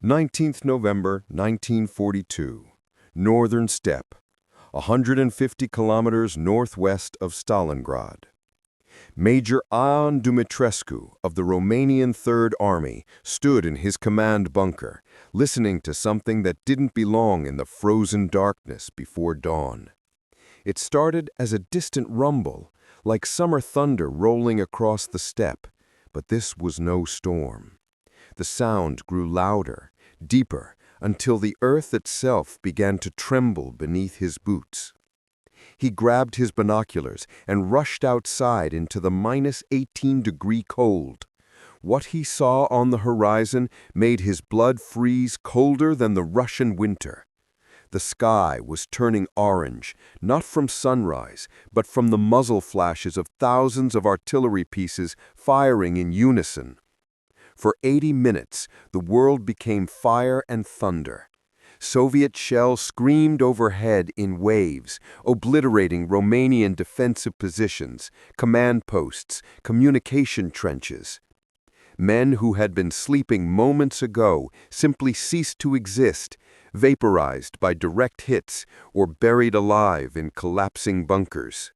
19th November 1942, Northern Steppe, 150 kilometers northwest of Stalingrad. Major Ion Dumitrescu of the Romanian Third Army stood in his command bunker, listening to something that didn't belong in the frozen darkness before dawn. It started as a distant rumble, like summer thunder rolling across the steppe, but this was no storm. The sound grew louder, deeper, until the earth itself began to tremble beneath his boots. He grabbed his binoculars and rushed outside into the -18-degree cold. What he saw on the horizon made his blood freeze colder than the Russian winter. The sky was turning orange, not from sunrise, but from the muzzle flashes of thousands of artillery pieces firing in unison. For 80 minutes, the world became fire and thunder. Soviet shells screamed overhead in waves, obliterating Romanian defensive positions, command posts, communication trenches. Men who had been sleeping moments ago simply ceased to exist, vaporized by direct hits or buried alive in collapsing bunkers.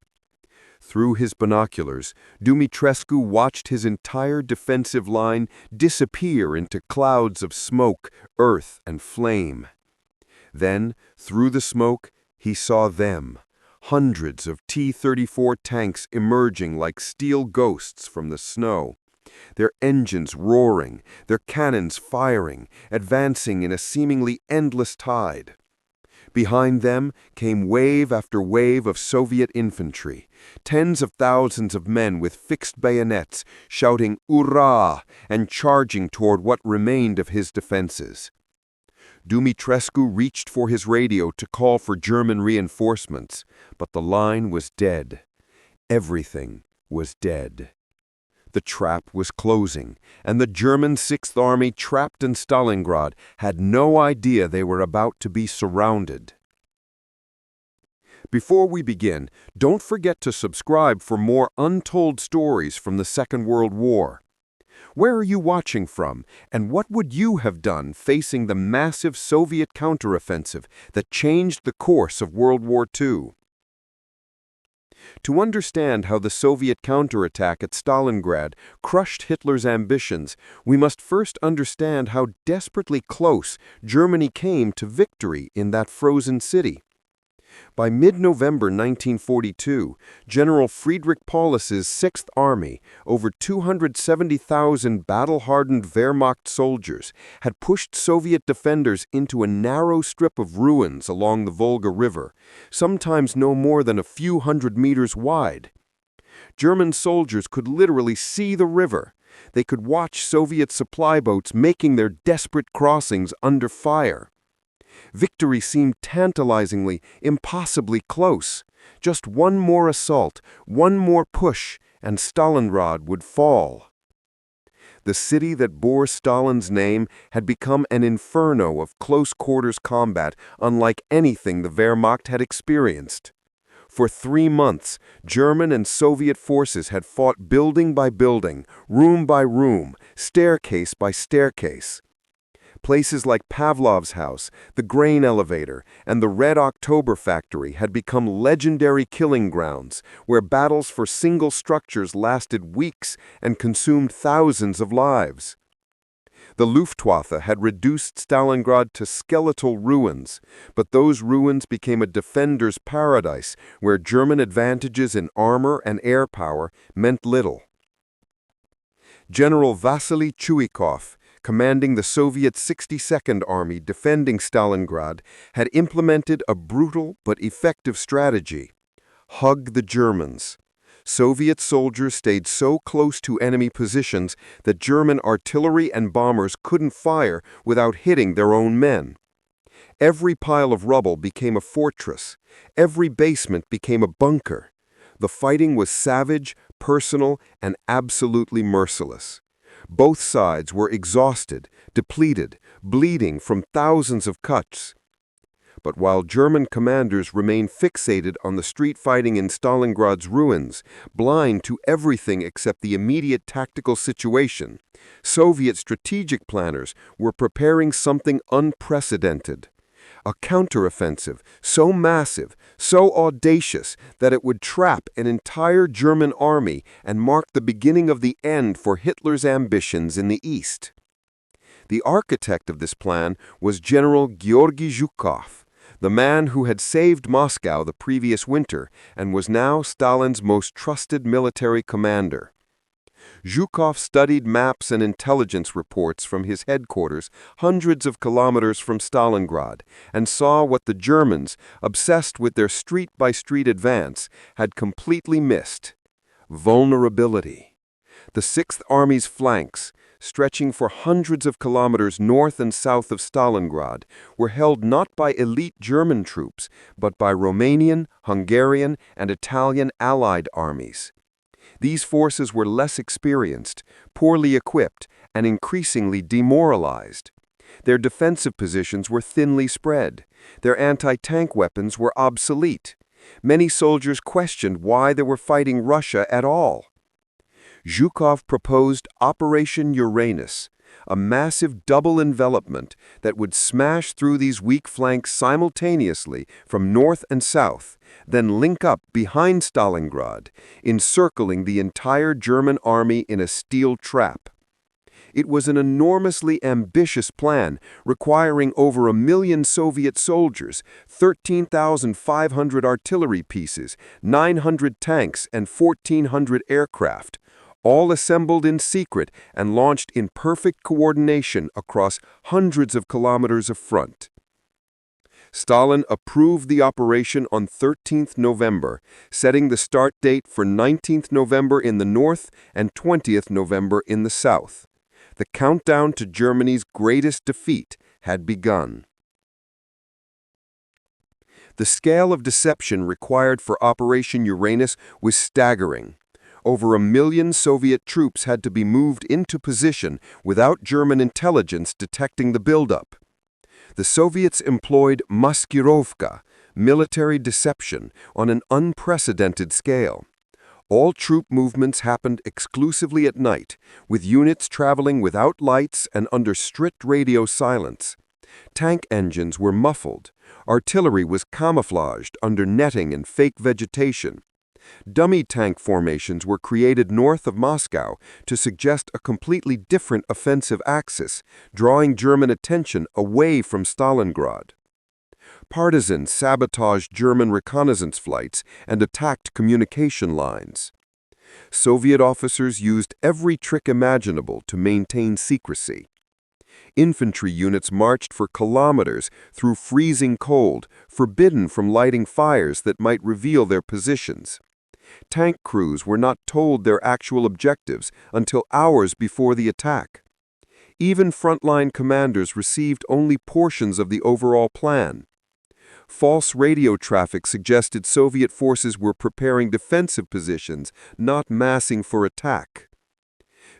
Through his binoculars, Dumitrescu watched his entire defensive line disappear into clouds of smoke, earth, and flame. Then, through the smoke, he saw them, hundreds of T-34 tanks emerging like steel ghosts from the snow, their engines roaring, their cannons firing, advancing in a seemingly endless tide. Behind them came wave after wave of Soviet infantry, tens of thousands of men with fixed bayonets, shouting "Ura!" and charging toward what remained of his defenses. Dumitrescu reached for his radio to call for German reinforcements, but the line was dead. Everything was dead. The trap was closing, and the German Sixth Army, trapped in Stalingrad, had no idea they were about to be surrounded. Before we begin, don't forget to subscribe for more untold stories from the Second World War. Where are you watching from, and what would you have done facing the massive Soviet counteroffensive that changed the course of World War II? To understand how the Soviet counterattack at Stalingrad crushed Hitler's ambitions, we must first understand how desperately close Germany came to victory in that frozen city. By mid-November 1942, General Friedrich Paulus's Sixth Army, over 270,000 battle-hardened Wehrmacht soldiers, had pushed Soviet defenders into a narrow strip of ruins along the Volga River, sometimes no more than a few hundred meters wide. German soldiers could literally see the river. They could watch Soviet supply boats making their desperate crossings under fire. Victory seemed tantalizingly, impossibly close. Just one more assault, one more push, and Stalingrad would fall. The city that bore Stalin's name had become an inferno of close-quarters combat unlike anything the Wehrmacht had experienced. For 3 months, German and Soviet forces had fought building by building, room by room, staircase by staircase. Places like Pavlov's house, the grain elevator, and the Red October factory had become legendary killing grounds, where battles for single structures lasted weeks and consumed thousands of lives. The Luftwaffe had reduced Stalingrad to skeletal ruins, but those ruins became a defender's paradise where German advantages in armor and air power meant little. General Vasily Chuikov, commanding the Soviet 62nd Army defending Stalingrad, had implemented a brutal but effective strategy: hug the Germans. Soviet soldiers stayed so close to enemy positions that German artillery and bombers couldn't fire without hitting their own men. Every pile of rubble became a fortress. Every basement became a bunker. The fighting was savage, personal, and absolutely merciless. Both sides were exhausted, depleted, bleeding from thousands of cuts. But while German commanders remained fixated on the street fighting in Stalingrad's ruins, blind to everything except the immediate tactical situation, Soviet strategic planners were preparing something unprecedented. A counteroffensive so massive, so audacious that it would trap an entire German army and mark the beginning of the end for Hitler's ambitions in the East. The architect of this plan was General Georgy Zhukov, the man who had saved Moscow the previous winter and was now Stalin's most trusted military commander. Zhukov studied maps and intelligence reports from his headquarters hundreds of kilometers from Stalingrad and saw what the Germans, obsessed with their street-by-street advance, had completely missed: vulnerability. The Sixth Army's flanks, stretching for hundreds of kilometers north and south of Stalingrad, were held not by elite German troops, but by Romanian, Hungarian, and Italian Allied armies. These forces were less experienced, poorly equipped, and increasingly demoralized. Their defensive positions were thinly spread. Their anti-tank weapons were obsolete. Many soldiers questioned why they were fighting Russia at all. Zhukov proposed Operation Uranus, a massive double envelopment that would smash through these weak flanks simultaneously from north and south, then link up behind Stalingrad, encircling the entire German army in a steel trap. It was an enormously ambitious plan, requiring over 1 million Soviet soldiers, 13,500 artillery pieces, 900 tanks, and 1,400 aircraft, all assembled in secret and launched in perfect coordination across hundreds of kilometers of front. Stalin approved the operation on 13th November, setting the start date for 19th November in the north and 20th November in the south. The countdown to Germany's greatest defeat had begun. The scale of deception required for Operation Uranus was staggering. Over 1 million Soviet troops had to be moved into position without German intelligence detecting the buildup. The Soviets employed maskirovka, military deception, on an unprecedented scale. All troop movements happened exclusively at night, with units traveling without lights and under strict radio silence. Tank engines were muffled. Artillery was camouflaged under netting and fake vegetation. Dummy tank formations were created north of Moscow to suggest a completely different offensive axis, drawing German attention away from Stalingrad. Partisans sabotaged German reconnaissance flights and attacked communication lines. Soviet officers used every trick imaginable to maintain secrecy. Infantry units marched for kilometers through freezing cold, forbidden from lighting fires that might reveal their positions. Tank crews were not told their actual objectives until hours before the attack. Even frontline commanders received only portions of the overall plan. False radio traffic suggested Soviet forces were preparing defensive positions, not massing for attack.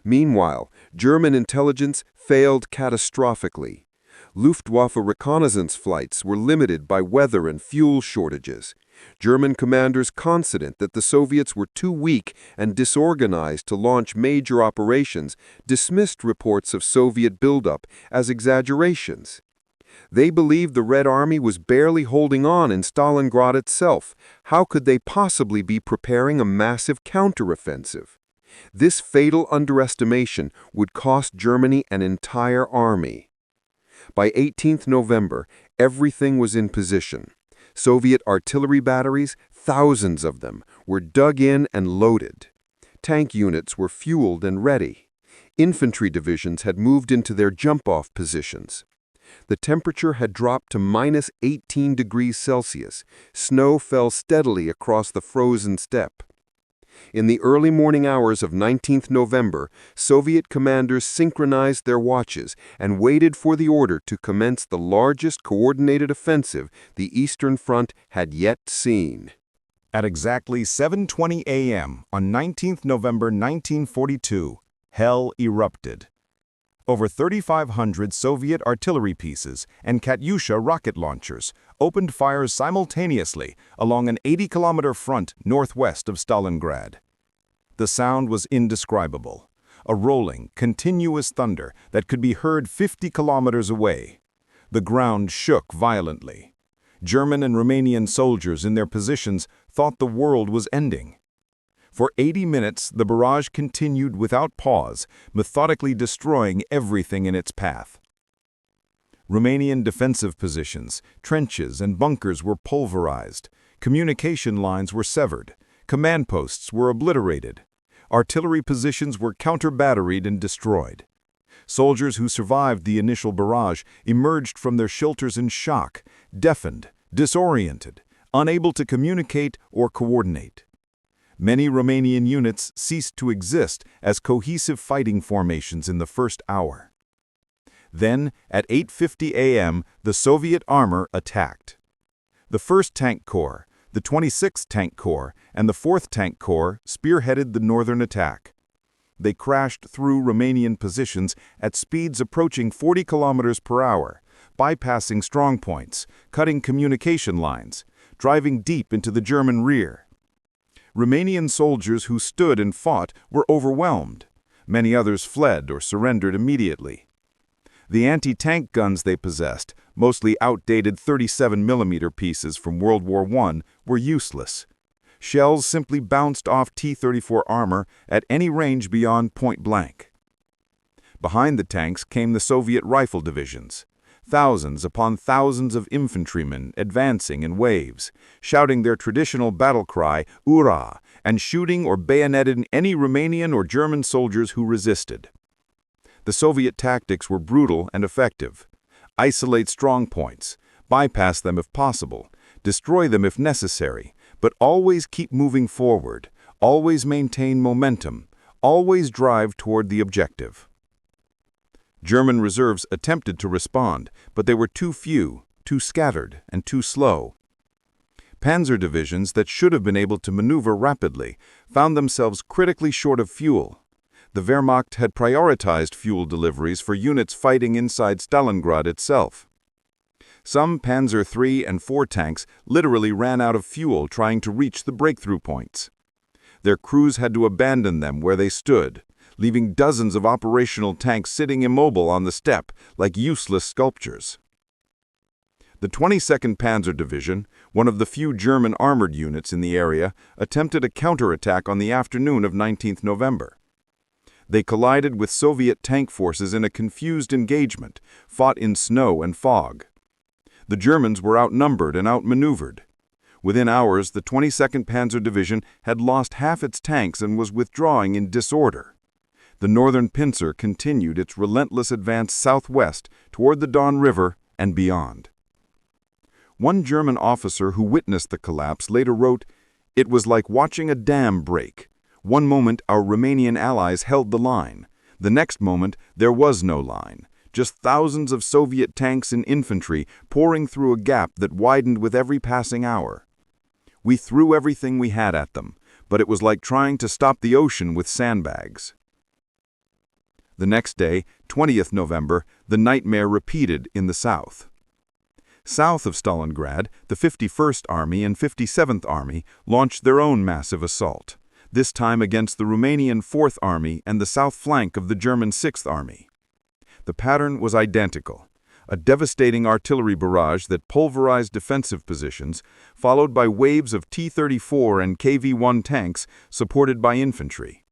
Meanwhile, German intelligence failed catastrophically. Luftwaffe reconnaissance flights were limited by weather and fuel shortages. German commanders, confident that the Soviets were too weak and disorganized to launch major operations, dismissed reports of Soviet buildup as exaggerations. They believed the Red Army was barely holding on in Stalingrad itself. How could they possibly be preparing a massive counteroffensive? This fatal underestimation would cost Germany an entire army. By 18th November, everything was in position. Soviet artillery batteries, thousands of them, were dug in and loaded. Tank units were fueled and ready. Infantry divisions had moved into their jump-off positions. The temperature had dropped to minus 18 degrees Celsius. Snow fell steadily across the frozen steppe. In the early morning hours of 19th November, Soviet commanders synchronized their watches and waited for the order to commence the largest coordinated offensive the Eastern Front had yet seen. At exactly 7:20 a.m. on 19th November 1942, hell erupted. Over 3,500 Soviet artillery pieces and Katyusha rocket launchers opened fire simultaneously along an 80-kilometer front northwest of Stalingrad. The sound was indescribable. a rolling, continuous thunder that could be heard 50 kilometers away. The ground shook violently. German and Romanian soldiers in their positions thought the world was ending. For 80 minutes, the barrage continued without pause, methodically destroying everything in its path. Romanian defensive positions, trenches, and bunkers were pulverized. Communication lines were severed. Command posts were obliterated. Artillery positions were counter-batteried and destroyed. Soldiers who survived the initial barrage emerged from their shelters in shock, deafened, disoriented, unable to communicate or coordinate. Many Romanian units ceased to exist as cohesive fighting formations in the first hour. Then, at 8:50 a.m., the Soviet armor attacked. The 1st Tank Corps, the 26th Tank Corps, and the 4th Tank Corps spearheaded the northern attack. They crashed through Romanian positions at speeds approaching 40 kilometers per hour, bypassing strongpoints, cutting communication lines, driving deep into the German rear. Romanian soldiers who stood and fought were overwhelmed. Many others fled or surrendered immediately. The anti-tank guns they possessed, mostly outdated 37mm pieces from World War I, were useless. Shells simply bounced off T-34 armor at any range beyond point blank. Behind the tanks came the Soviet rifle divisions. Thousands upon thousands of infantrymen advancing in waves, shouting their traditional battle cry, "Ura!" and shooting or bayoneting any Romanian or German soldiers who resisted. The Soviet tactics were brutal and effective. Isolate strong points, bypass them if possible, destroy them if necessary, but always keep moving forward, always maintain momentum, always drive toward the objective. German reserves attempted to respond, but they were too few, too scattered, and too slow. Panzer divisions that should have been able to maneuver rapidly found themselves critically short of fuel. The Wehrmacht had prioritized fuel deliveries for units fighting inside Stalingrad itself. Some Panzer III and IV tanks literally ran out of fuel trying to reach the breakthrough points. Their crews had to abandon them where they stood, leaving dozens of operational tanks sitting immobile on the steppe like useless sculptures. The 22nd Panzer Division, one of the few German armored units in the area, attempted a counterattack on the afternoon of 19th November. They collided with Soviet tank forces in a confused engagement, fought in snow and fog. The Germans were outnumbered and outmaneuvered. Within hours, the 22nd Panzer Division had lost half its tanks and was withdrawing in disorder. The northern pincer continued its relentless advance southwest toward the Don River and beyond. One German officer who witnessed the collapse later wrote, "It was like watching a dam break. One moment our Romanian allies held the line. The next moment there was no line, just thousands of Soviet tanks and infantry pouring through a gap that widened with every passing hour. We threw everything we had at them, but it was like trying to stop the ocean with sandbags." The next day, 20th November, the nightmare repeated in the south. South of Stalingrad, the 51st Army and 57th Army launched their own massive assault, this time against the Romanian 4th Army and the south flank of the German 6th Army. The pattern was identical, a devastating artillery barrage that pulverized defensive positions, followed by waves of T-34 and KV-1 tanks supported by infantry.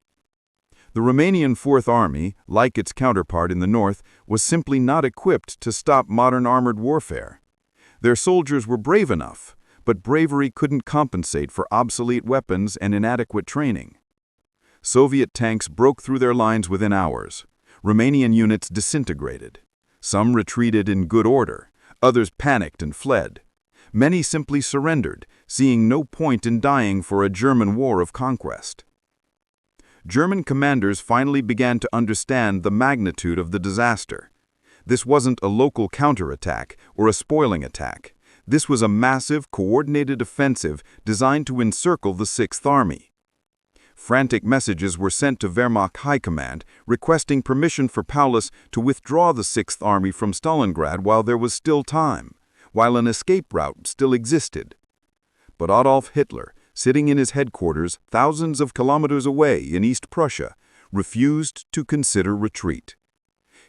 The Romanian 4th Army, like its counterpart in the north, was simply not equipped to stop modern armored warfare. Their soldiers were brave enough, but bravery couldn't compensate for obsolete weapons and inadequate training. Soviet tanks broke through their lines within hours. Romanian units disintegrated. Some retreated in good order, others panicked and fled. Many simply surrendered, seeing no point in dying for a German war of conquest. German commanders finally began to understand the magnitude of the disaster. This wasn't a local counterattack or a spoiling attack. This was a massive, coordinated offensive designed to encircle the 6th Army. Frantic messages were sent to Wehrmacht High Command requesting permission for Paulus to withdraw the 6th Army from Stalingrad while there was still time, while an escape route still existed. But Adolf Hitler, sitting in his headquarters thousands of kilometers away in East Prussia, refused to consider retreat.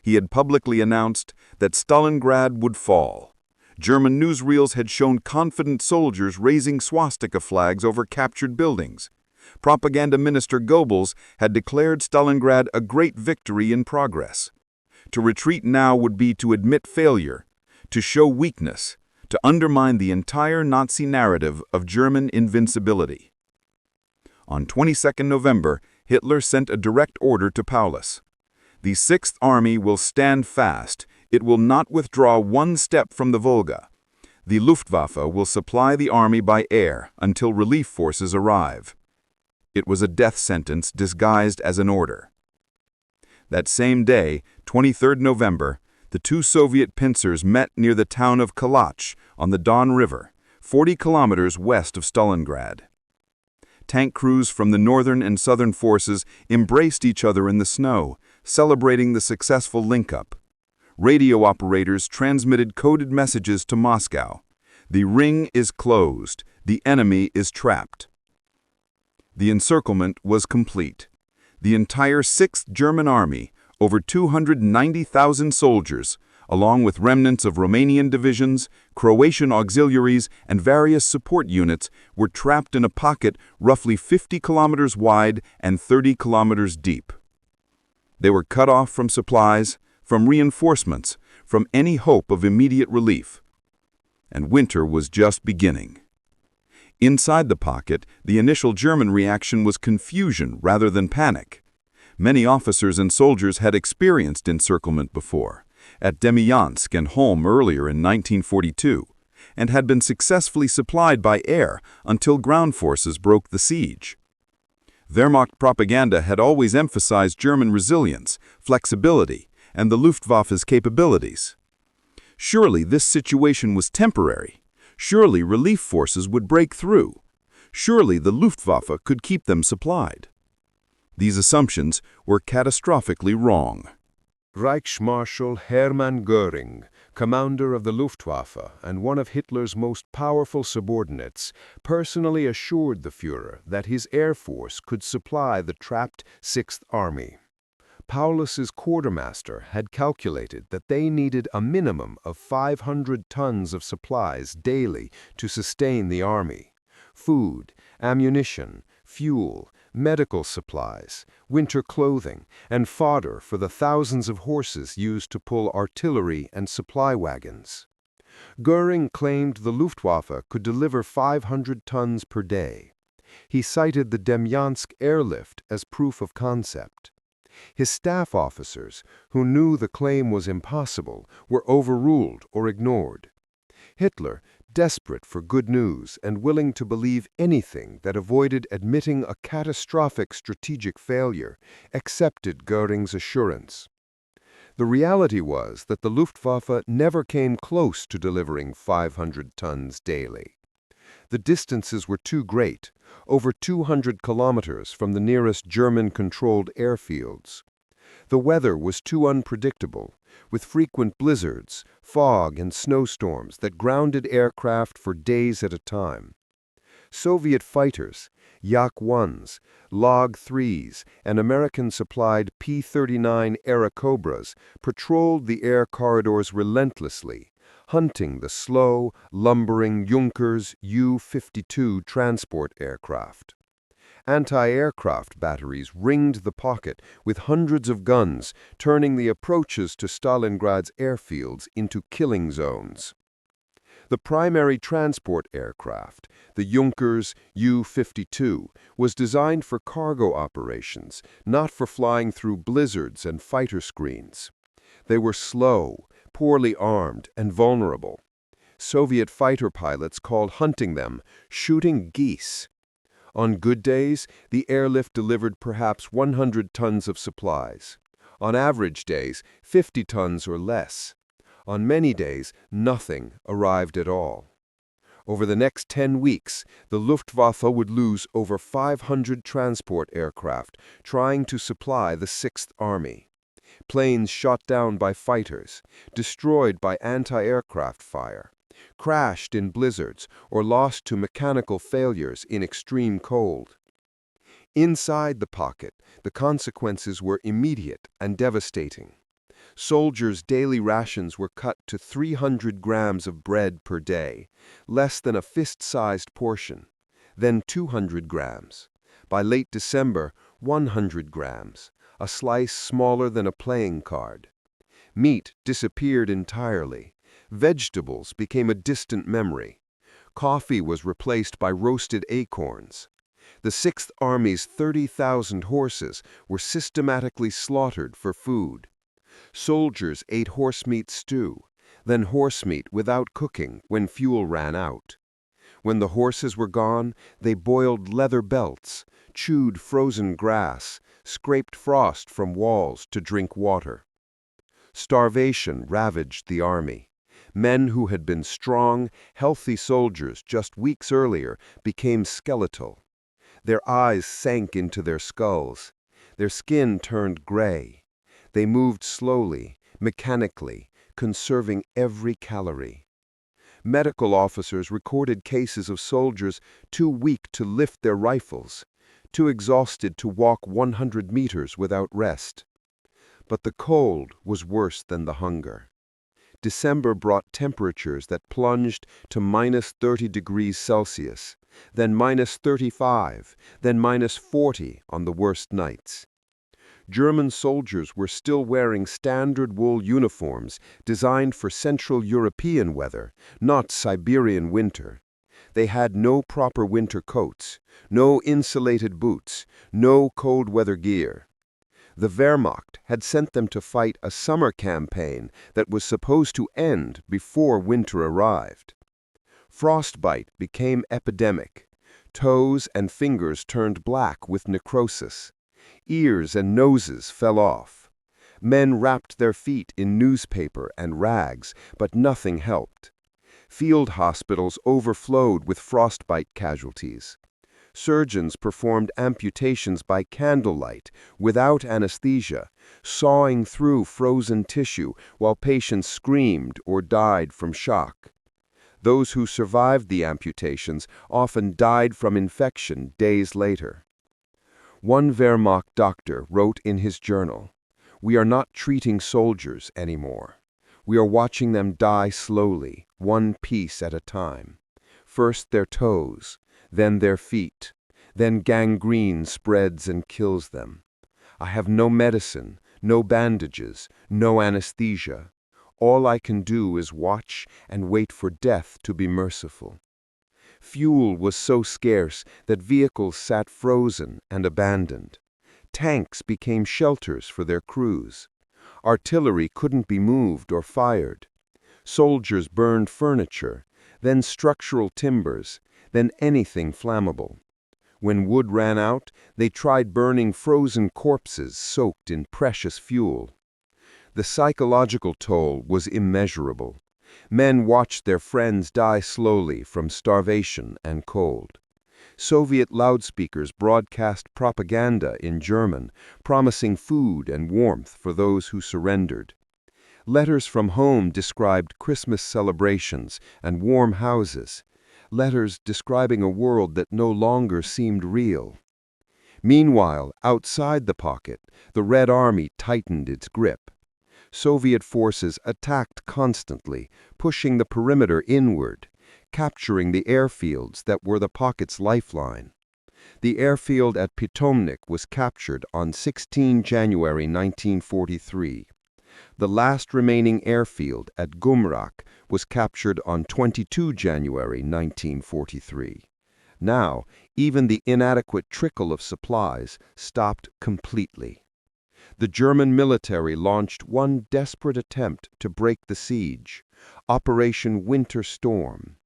He had publicly announced that Stalingrad would fall. German newsreels had shown confident soldiers raising swastika flags over captured buildings. Propaganda Minister Goebbels had declared Stalingrad a great victory in progress. To retreat now would be to admit failure, to show weakness, to undermine the entire Nazi narrative of German invincibility. On 22 November, Hitler sent a direct order to Paulus. The Sixth Army will stand fast. It will not withdraw one step from the Volga. The Luftwaffe will supply the army by air until relief forces arrive. It was a death sentence disguised as an order. That same day, 23 November, the two Soviet pincers met near the town of Kalach on the Don River, 40 kilometers west of Stalingrad. Tank crews from the northern and southern forces embraced each other in the snow, celebrating the successful link-up. Radio operators transmitted coded messages to Moscow. The ring is closed. The enemy is trapped. The encirclement was complete. The entire 6th German Army, over 290,000 soldiers, along with remnants of Romanian divisions, Croatian auxiliaries, and various support units, were trapped in a pocket roughly 50 kilometers wide and 30 kilometers deep. They were cut off from supplies, from reinforcements, from any hope of immediate relief. And winter was just beginning. Inside the pocket, the initial German reaction was confusion rather than panic. Many officers and soldiers had experienced encirclement before, at Demyansk and Holm earlier in 1942, and had been successfully supplied by air until ground forces broke the siege. Wehrmacht propaganda had always emphasized German resilience, flexibility, and the Luftwaffe's capabilities. Surely this situation was temporary. Surely relief forces would break through. Surely the Luftwaffe could keep them supplied. These assumptions were catastrophically wrong. Reichsmarschall Hermann Göring, commander of the Luftwaffe and one of Hitler's most powerful subordinates, personally assured the Führer that his air force could supply the trapped Sixth Army. Paulus's quartermaster had calculated that they needed a minimum of 500 tons of supplies daily to sustain the army: food, ammunition, fuel, medical supplies, winter clothing, and fodder for the thousands of horses used to pull artillery and supply wagons. Göring claimed the Luftwaffe could deliver 500 tons per day. He cited the Demyansk airlift as proof of concept. His staff officers, who knew the claim was impossible, were overruled or ignored. Hitler, desperate for good news and willing to believe anything that avoided admitting a catastrophic strategic failure, accepted Göring's assurance. The reality was that the Luftwaffe never came close to delivering 500 tons daily. The distances were too great, over 200 kilometers from the nearest German-controlled airfields. The weather was too unpredictable, with frequent blizzards, fog, and snowstorms that grounded aircraft for days at a time. Soviet fighters, Yak-1s, Log-3s, and American-supplied P-39 Airacobras patrolled the air corridors relentlessly, hunting the slow, lumbering Junkers U-52 transport aircraft. Anti-aircraft batteries ringed the pocket with hundreds of guns, turning the approaches to Stalingrad's airfields into killing zones. The primary transport aircraft, the Junkers U-52, was designed for cargo operations, not for flying through blizzards and fighter screens. They were slow, poorly armed, and vulnerable. Soviet fighter pilots called hunting them shooting geese. On good days, the airlift delivered perhaps 100 tons of supplies. On average days, 50 tons or less. On many days, nothing arrived at all. Over the next 10 weeks, the Luftwaffe would lose over 500 transport aircraft trying to supply the Sixth Army. Planes shot down by fighters, destroyed by anti-aircraft fire, crashed in blizzards, or lost to mechanical failures in extreme cold. Inside the pocket, the consequences were immediate and devastating. Soldiers' daily rations were cut to 300 grams of bread per day, less than a fist-sized portion, then 200 grams. By late December, 100 grams, a slice smaller than a playing card. Meat disappeared entirely. Vegetables became a distant memory. Coffee was replaced by roasted acorns. The Sixth Army's 30,000 horses were systematically slaughtered for food. Soldiers ate horsemeat stew, then horsemeat without cooking when fuel ran out. When the horses were gone, they boiled leather belts, chewed frozen grass, scraped frost from walls to drink water. Starvation ravaged the army. Men who had been strong, healthy soldiers just weeks earlier became skeletal. Their eyes sank into their skulls. Their skin turned gray. They moved slowly, mechanically, conserving every calorie. Medical officers recorded cases of soldiers too weak to lift their rifles, too exhausted to walk 100 meters without rest. But the cold was worse than the hunger. December brought temperatures that plunged to minus 30 degrees Celsius, then minus 35, then minus 40 on the worst nights. German soldiers were still wearing standard wool uniforms designed for Central European weather, not Siberian winter. They had no proper winter coats, no insulated boots, no cold weather gear. The Wehrmacht had sent them to fight a summer campaign that was supposed to end before winter arrived. Frostbite became epidemic. Toes and fingers turned black with necrosis. Ears and noses fell off. Men wrapped their feet in newspaper and rags, but nothing helped. Field hospitals overflowed with frostbite casualties. Surgeons performed amputations by candlelight, without anesthesia, sawing through frozen tissue while patients screamed or died from shock. Those who survived the amputations often died from infection days later. One Wehrmacht doctor wrote in his journal, "We are not treating soldiers anymore. We are watching them die slowly, one piece at a time. First their toes, then their feet, then gangrene spreads and kills them. I have no medicine, no bandages, no anesthesia. All I can do is watch and wait for death to be merciful." Fuel was so scarce that vehicles sat frozen and abandoned. Tanks became shelters for their crews. Artillery couldn't be moved or fired. Soldiers burned furniture, then structural timbers, then anything flammable. When wood ran out, they tried burning frozen corpses soaked in precious fuel. The psychological toll was immeasurable. Men watched their friends die slowly from starvation and cold. Soviet loudspeakers broadcast propaganda in German, promising food and warmth for those who surrendered. Letters from home described Christmas celebrations and warm houses, letters describing a world that no longer seemed real. Meanwhile, outside the pocket, the Red Army tightened its grip. Soviet forces attacked constantly, pushing the perimeter inward, capturing the airfields that were the pocket's lifeline. The airfield at Pitomnik was captured on 16 January 1943. The last remaining airfield at Gumrak was captured on 22 January 1943. Now, even the inadequate trickle of supplies stopped completely. The German military launched one desperate attempt to break the siege, Operation Winter Storm.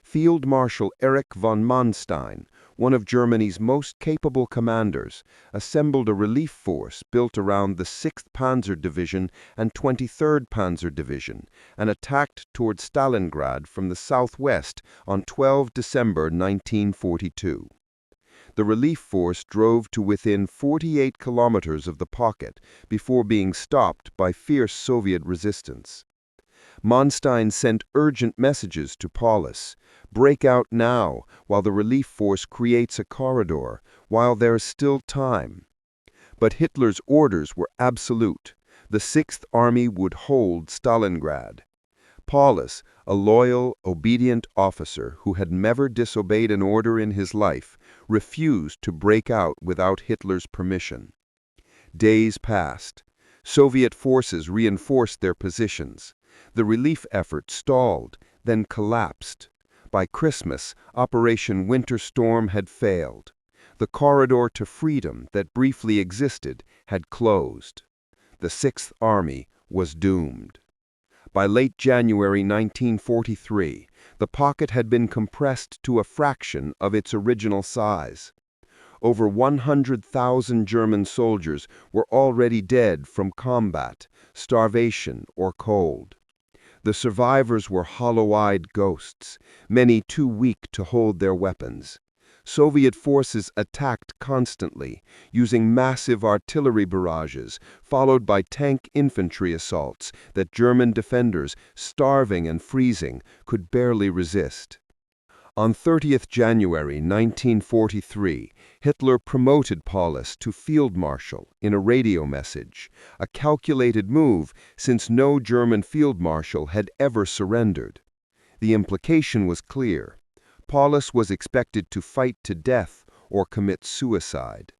Field Marshal Erich von Manstein, one of Germany's most capable commanders, assembled a relief force built around the 6th Panzer Division and 23rd Panzer Division and attacked toward Stalingrad from the southwest on 12 December 1942. The relief force drove to within 48 kilometers of the pocket before being stopped by fierce Soviet resistance. Manstein sent urgent messages to Paulus. Break out now, while the relief force creates a corridor, while there is still time. But Hitler's orders were absolute. The Sixth Army would hold Stalingrad. Paulus, a loyal, obedient officer who had never disobeyed an order in his life, refused to break out without Hitler's permission. Days passed. Soviet forces reinforced their positions. The relief effort stalled, then collapsed. By Christmas, Operation Winter Storm had failed. The corridor to freedom that briefly existed had closed. The Sixth Army was doomed. By late January 1943, the pocket had been compressed to a fraction of its original size. Over 100,000 German soldiers were already dead from combat, starvation, or cold. The survivors were hollow-eyed ghosts, many too weak to hold their weapons. Soviet forces attacked constantly, using massive artillery barrages, followed by tank infantry assaults that German defenders, starving and freezing, could barely resist. On 30th January 1943, Hitler promoted Paulus to field marshal in a radio message, a calculated move since no German field marshal had ever surrendered. The implication was clear. Paulus was expected to fight to death or commit suicide.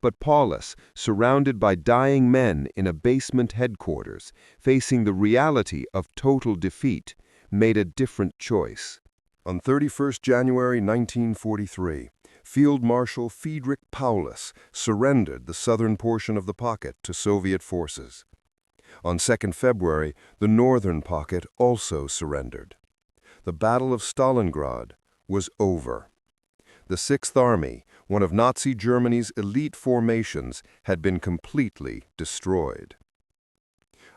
But Paulus, surrounded by dying men in a basement headquarters, facing the reality of total defeat, made a different choice. On 31st January 1943, Field Marshal Friedrich Paulus surrendered the southern portion of the pocket to Soviet forces. On 2nd February, the northern pocket also surrendered. The Battle of Stalingrad was over. The Sixth Army, one of Nazi Germany's elite formations, had been completely destroyed.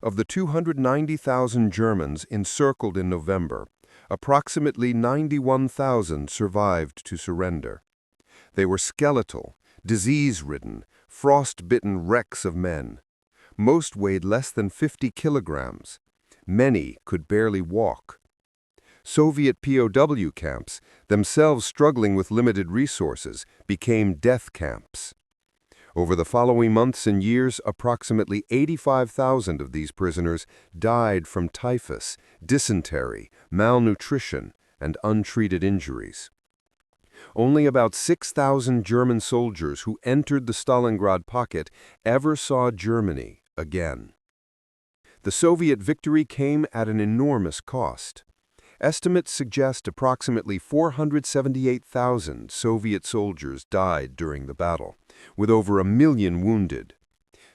Of the 290,000 Germans encircled in November, approximately 91,000 survived to surrender. They were skeletal, disease-ridden, frost-bitten wrecks of men. Most weighed less than 50 kilograms. Many could barely walk. Soviet POW camps, themselves struggling with limited resources, became death camps. Over the following months and years, approximately 85,000 of these prisoners died from typhus, dysentery, malnutrition, and untreated injuries. Only about 6,000 German soldiers who entered the Stalingrad pocket ever saw Germany again. The Soviet victory came at an enormous cost. Estimates suggest approximately 478,000 Soviet soldiers died during the battle, with over 1 million wounded.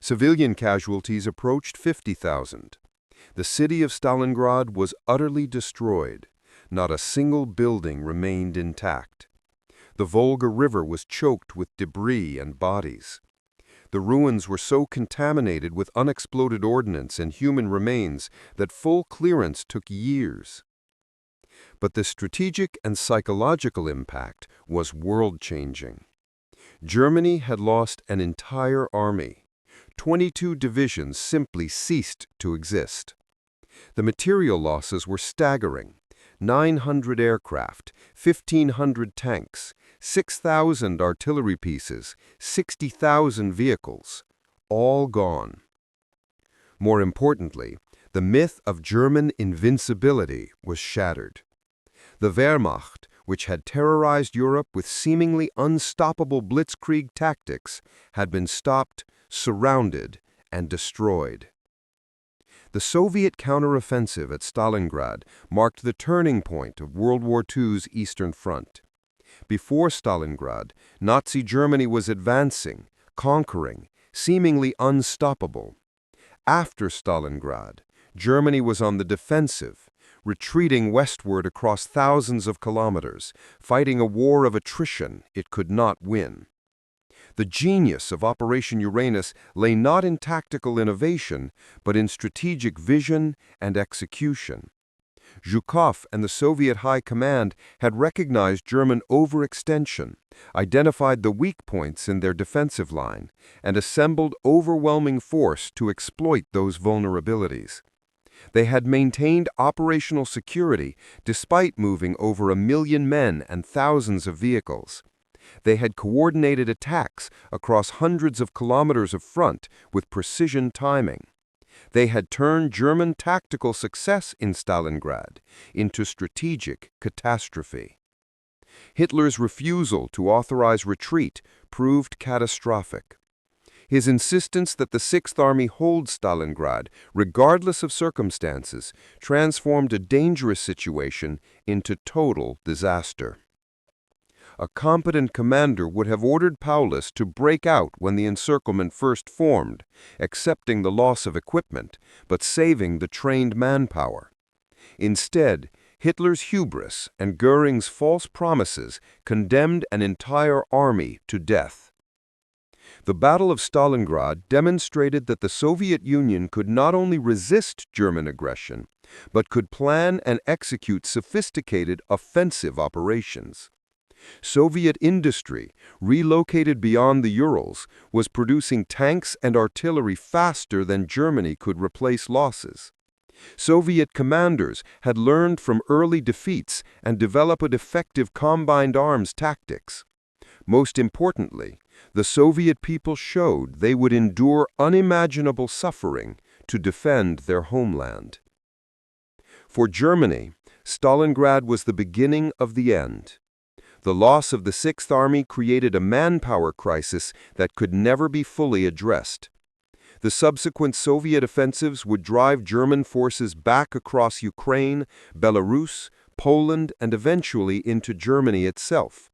Civilian casualties approached 50,000. The city of Stalingrad was utterly destroyed. Not a single building remained intact. The Volga River was choked with debris and bodies. The ruins were so contaminated with unexploded ordnance and human remains that full clearance took years. But the strategic and psychological impact was world-changing. Germany had lost an entire army. 22 divisions simply ceased to exist. The material losses were staggering. 900 aircraft, 1,500 tanks, 6,000 artillery pieces, 60,000 vehicles, all gone. More importantly, the myth of German invincibility was shattered. The Wehrmacht, which had terrorized Europe with seemingly unstoppable blitzkrieg tactics, had been stopped, surrounded, and destroyed. The Soviet counteroffensive at Stalingrad marked the turning point of World War II's Eastern Front. Before Stalingrad, Nazi Germany was advancing, conquering, seemingly unstoppable. After Stalingrad, Germany was on the defensive, retreating westward across thousands of kilometers, fighting a war of attrition it could not win. The genius of Operation Uranus lay not in tactical innovation, but in strategic vision and execution. Zhukov and the Soviet High Command had recognized German overextension, identified the weak points in their defensive line, and assembled overwhelming force to exploit those vulnerabilities. They had maintained operational security despite moving over 1 million men and thousands of vehicles. They had coordinated attacks across hundreds of kilometers of front with precision timing. They had turned German tactical success in Stalingrad into strategic catastrophe. Hitler's refusal to authorize retreat proved catastrophic. His insistence that the Sixth Army hold Stalingrad, regardless of circumstances, transformed a dangerous situation into total disaster. A competent commander would have ordered Paulus to break out when the encirclement first formed, accepting the loss of equipment, but saving the trained manpower. Instead, Hitler's hubris and Göring's false promises condemned an entire army to death. The Battle of Stalingrad demonstrated that the Soviet Union could not only resist German aggression, but could plan and execute sophisticated offensive operations. Soviet industry, relocated beyond the Urals, was producing tanks and artillery faster than Germany could replace losses. Soviet commanders had learned from early defeats and developed effective combined arms tactics. Most importantly, the Soviet people showed they would endure unimaginable suffering to defend their homeland. For Germany, Stalingrad was the beginning of the end. The loss of the Sixth Army created a manpower crisis that could never be fully addressed. The subsequent Soviet offensives would drive German forces back across Ukraine, Belarus, Poland, and eventually into Germany itself.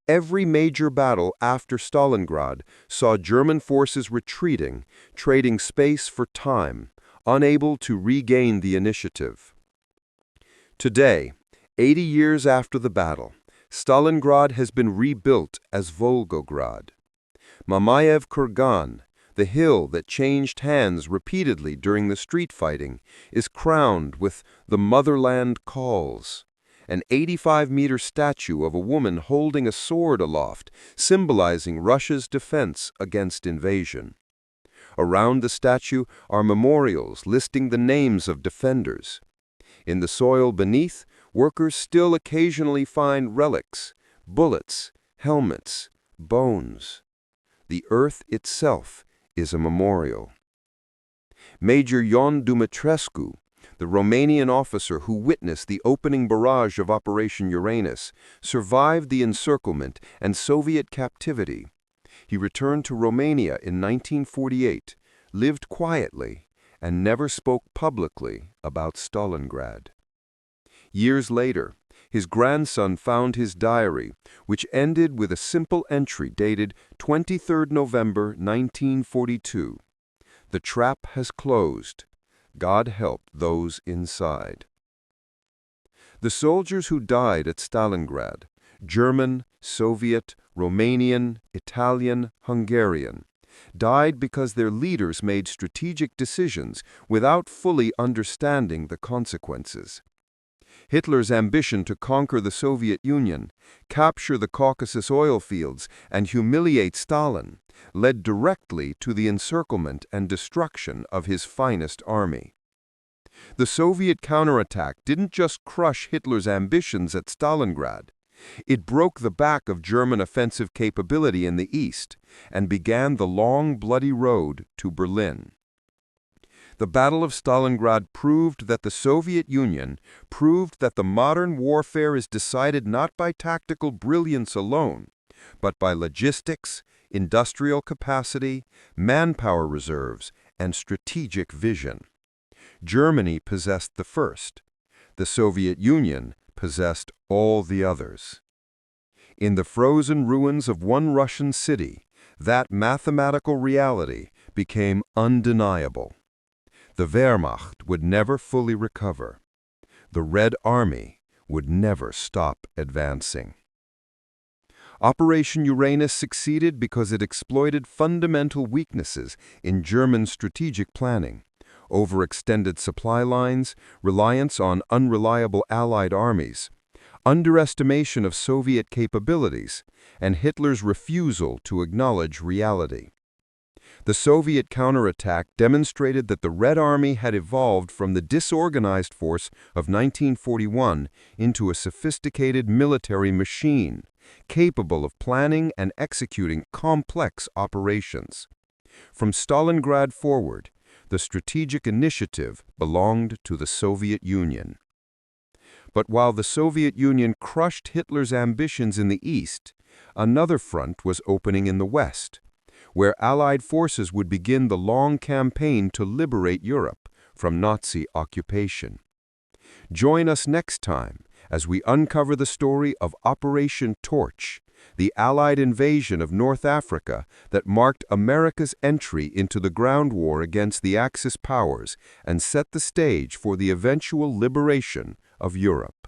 Every major battle after Stalingrad saw German forces retreating, trading space for time, unable to regain the initiative. Today, 80 years after the battle, Stalingrad has been rebuilt as Volgograd. Mamayev Kurgan, the hill that changed hands repeatedly during the street fighting, is crowned with "The Motherland Calls," an 85-meter statue of a woman holding a sword aloft, symbolizing Russia's defense against invasion. Around the statue are memorials listing the names of defenders. In the soil beneath, workers still occasionally find relics, bullets, helmets, bones. The earth itself is a memorial. Major Ion Dumitrescu, the Romanian officer who witnessed the opening barrage of Operation Uranus, survived the encirclement and Soviet captivity. He returned to Romania in 1948, lived quietly, and never spoke publicly about Stalingrad. Years later, his grandson found his diary, which ended with a simple entry dated 23 November 1942. "The trap has closed. God help those inside." The soldiers who died at Stalingrad, German, Soviet, Romanian, Italian, Hungarian, died because their leaders made strategic decisions without fully understanding the consequences. Hitler's ambition to conquer the Soviet Union, capture the Caucasus oil fields, and humiliate Stalin led directly to the encirclement and destruction of his finest army. The Soviet counterattack didn't just crush Hitler's ambitions at Stalingrad. It broke the back of German offensive capability in the east and began the long, bloody road to Berlin. The Battle of Stalingrad proved that the Soviet Union proved that the modern warfare is decided not by tactical brilliance alone, but by logistics, industrial capacity, manpower reserves, and strategic vision. Germany possessed the first. The Soviet Union possessed all the others. In the frozen ruins of one Russian city, that mathematical reality became undeniable. The Wehrmacht would never fully recover. The Red Army would never stop advancing. Operation Uranus succeeded because it exploited fundamental weaknesses in German strategic planning: overextended supply lines, reliance on unreliable Allied armies, underestimation of Soviet capabilities, and Hitler's refusal to acknowledge reality. The Soviet counterattack demonstrated that the Red Army had evolved from the disorganized force of 1941 into a sophisticated military machine, capable of planning and executing complex operations. From Stalingrad forward, the strategic initiative belonged to the Soviet Union. But while the Soviet Union crushed Hitler's ambitions in the East, another front was opening in the West, where Allied forces would begin the long campaign to liberate Europe from Nazi occupation. Join us next time as we uncover the story of Operation Torch, the Allied invasion of North Africa that marked America's entry into the ground war against the Axis powers and set the stage for the eventual liberation of Europe.